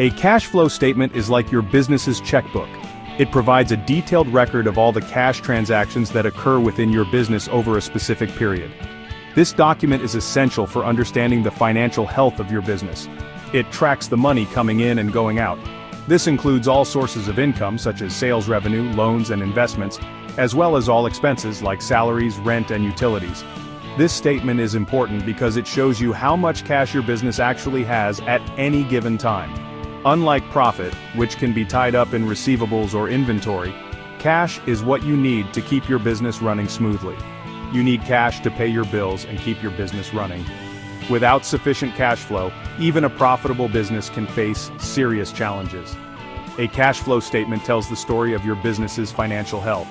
A cash flow statement is like your business's checkbook. It provides a detailed record of all the cash transactions that occur within your business over a specific period. This document is essential for understanding the financial health of your business. It tracks the money coming in and going out. This includes all sources of income such as sales revenue, loans and investments, as well as all expenses like salaries, rent and utilities. This statement is important because it shows you how much cash your business actually has at any given time. Unlike profit, which can be tied up in receivables or inventory, cash is what you need to keep your business running smoothly. You need cash to pay your bills and keep your business running. Without sufficient cash flow, even a profitable business can face serious challenges. A cash flow statement tells the story of your business's financial health.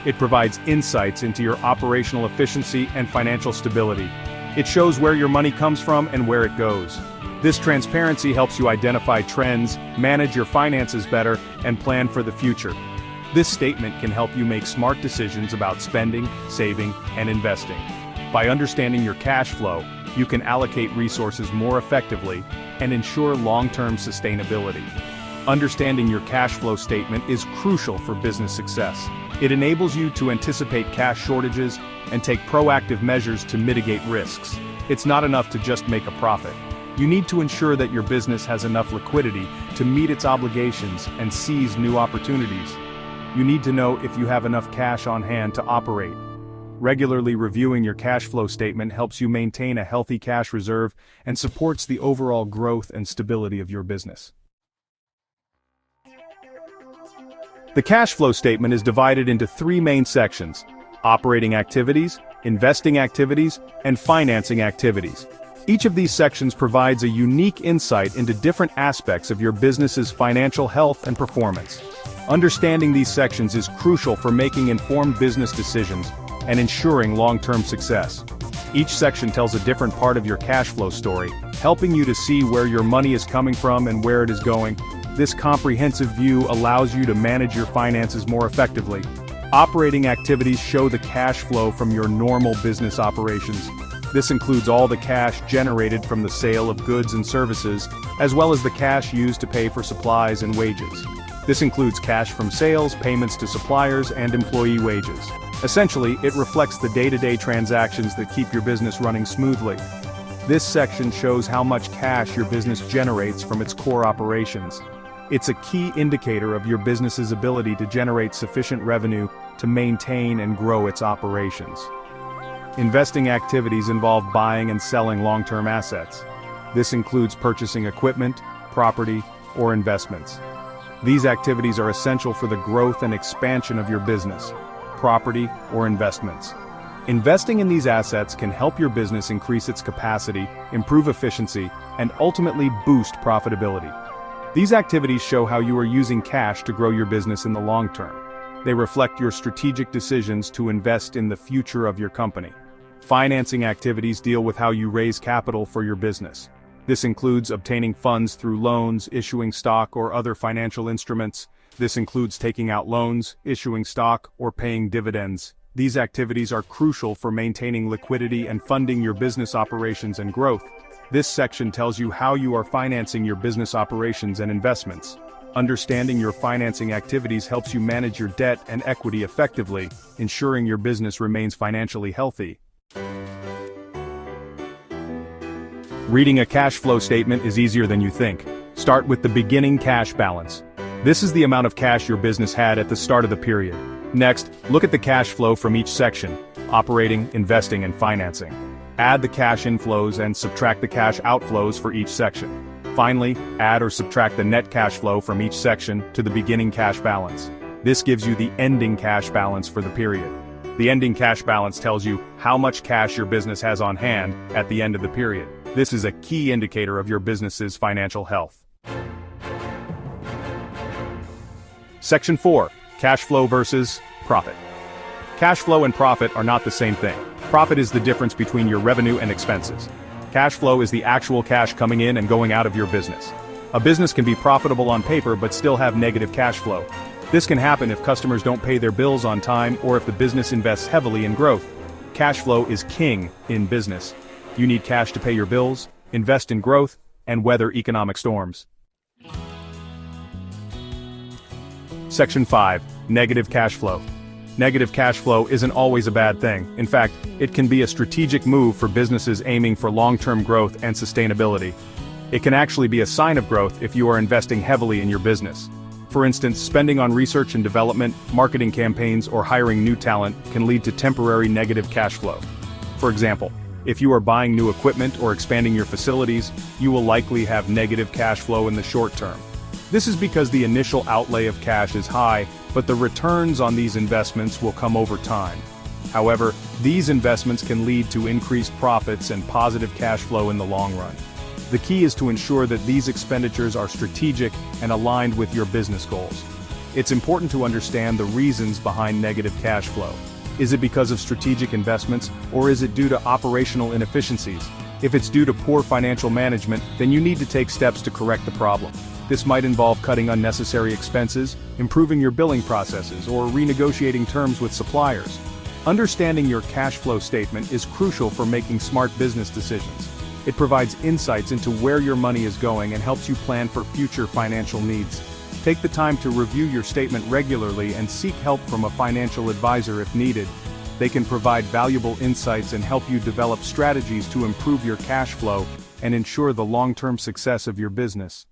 It provides insights into your operational efficiency and financial stability. It shows where your money comes from and where it goes. This transparency helps you identify trends, manage your finances better, and plan for the future. This statement can help you make smart decisions about spending, saving, and investing. By understanding your cash flow, you can allocate resources more effectively and ensure long-term sustainability. Understanding your cash flow statement is crucial for business success. It enables you to anticipate cash shortages and take proactive measures to mitigate risks. It's not enough to just make a profit. You need to ensure that your business has enough liquidity to meet its obligations and seize new opportunities. You need to know if you have enough cash on hand to operate. Regularly reviewing your cash flow statement helps you maintain a healthy cash reserve and supports the overall growth and stability of your business. The cash flow statement is divided into three main sections: operating activities, investing activities, and financing activities. Each of these sections provides a unique insight into different aspects of your business's financial health and performance. Understanding these sections is crucial for making informed business decisions and ensuring long-term success. Each section tells a different part of your cash flow story, helping you to see where your money is coming from and where it is going. This comprehensive view allows you to manage your finances more effectively. Operating activities show the cash flow from your normal business operations. This includes all the cash generated from the sale of goods and services, as well as the cash used to pay for supplies and wages. This includes cash from sales, payments to suppliers, and employee wages. Essentially, it reflects the day-to-day transactions that keep your business running smoothly. This section shows how much cash your business generates from its core operations. It's a key indicator of your business's ability to generate sufficient revenue to maintain and grow its operations. Investing activities involve buying and selling long-term assets. This includes purchasing equipment, property, or investments. These activities are essential for the growth and expansion of your business, property, or investments. Investing in these assets can help your business increase its capacity, improve efficiency, and ultimately boost profitability. These activities show how you are using cash to grow your business in the long term. They reflect your strategic decisions to invest in the future of your company. Financing activities deal with how you raise capital for your business. This includes obtaining funds through loans, issuing stock, or other financial instruments. This includes taking out loans, issuing stock, or paying dividends. These activities are crucial for maintaining liquidity and funding your business operations and growth. This section tells you how you are financing your business operations and investments. Understanding your financing activities helps you manage your debt and equity effectively, ensuring your business remains financially healthy. Reading a cash flow statement is easier than you think. Start with the beginning cash balance. This is the amount of cash your business had at the start of the period. Next, look at the cash flow from each section: operating, investing, and financing. Add the cash inflows and subtract the cash outflows for each section. Finally, add or subtract the net cash flow from each section to the beginning cash balance. This gives you the ending cash balance for the period. The ending cash balance tells you how much cash your business has on hand at the end of the period. This is a key indicator of your business's financial health. Section 4. Cash flow versus profit. Cash flow and profit are not the same thing. Profit is the difference between your revenue and expenses. Cash flow is the actual cash coming in and going out of your business. A business can be profitable on paper but still have negative cash flow. This can happen if customers don't pay their bills on time or if the business invests heavily in growth. Cash flow is king in business. You need cash to pay your bills, invest in growth, and weather economic storms. Section 5. Negative cash flow. Negative cash flow isn't always a bad thing. In fact, it can be a strategic move for businesses aiming for long-term growth and sustainability. It can actually be a sign of growth if you are investing heavily in your business. For instance, spending on research and development, marketing campaigns, or hiring new talent can lead to temporary negative cash flow. For example, if you are buying new equipment or expanding your facilities, you will likely have negative cash flow in the short term. This is because the initial outlay of cash is high, but the returns on these investments will come over time. However, these investments can lead to increased profits and positive cash flow in the long run. The key is to ensure that these expenditures are strategic and aligned with your business goals. It's important to understand the reasons behind negative cash flow. Is it because of strategic investments, or is it due to operational inefficiencies? If it's due to poor financial management, then you need to take steps to correct the problem. This might involve cutting unnecessary expenses, improving your billing processes, or renegotiating terms with suppliers. Understanding your cash flow statement is crucial for making smart business decisions. It provides insights into where your money is going and helps you plan for future financial needs. Take the time to review your statement regularly and seek help from a financial advisor if needed. They can provide valuable insights and help you develop strategies to improve your cash flow and ensure the long-term success of your business.